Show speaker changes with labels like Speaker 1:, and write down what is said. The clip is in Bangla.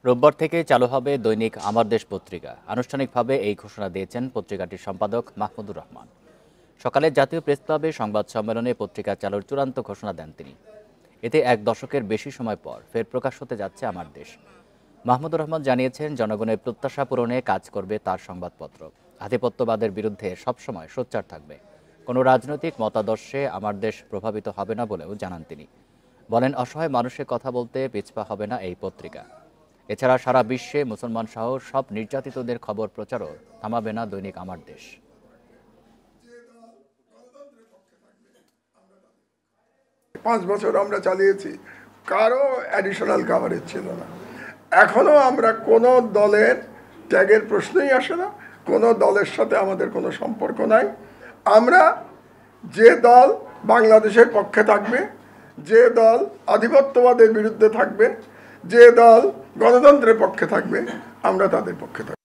Speaker 1: রোববার থেকে চালু হবে দৈনিক আমার দেশ পত্রিকা। আনুষ্ঠানিকভাবে এই ঘোষণা দিয়েছেন পত্রিকাটির সম্পাদক মাহমুদুর রহমান। সকালে জাতীয় প্রেস ক্লাবে সংবাদ সম্মেলনে পত্রিকা চালুর চূড়ান্ত ঘোষণা দেন তিনি। এতে এক দশকের বেশি সময় পর ফের প্রকাশ হতে যাচ্ছে আমার দেশ। মাহমুদুর রহমান জানিয়েছেন, জনগণের প্রত্যাশা পূরণে কাজ করবে তার সংবাদপত্র। আধিপত্যবাদের বিরুদ্ধে সবসময় সোচ্চার থাকবে। কোনো রাজনৈতিক মতাদর্শে আমার দেশ প্রভাবিত হবে না বলেও জানান তিনি। বলেন, অসহায় মানুষের কথা বলতে পিছপা হবে না এই পত্রিকা। এছাড়া সারা বিশ্বে মুসলমান সহ সব নির্যাতিতদের খবর প্রচারও থামাবে না দৈনিক আমার দেশ।
Speaker 2: 5 বছর আমরা চালিয়েছি, কারো অ্যাডিশনাল কভারেজ ছিল না। এখনো আমরা কোনো দলের ত্যাগের প্রশ্নই আসে না, কোনো দলের সাথে আমাদের কোনো সম্পর্ক নাই। আমরা যে দল বাংলাদেশের পক্ষে থাকবে, যে দল আধিপত্যবাদের বিরুদ্ধে থাকবে, যে দল গণতন্ত্রের পক্ষে থাকবে, আমরা তাদের পক্ষে থাকব।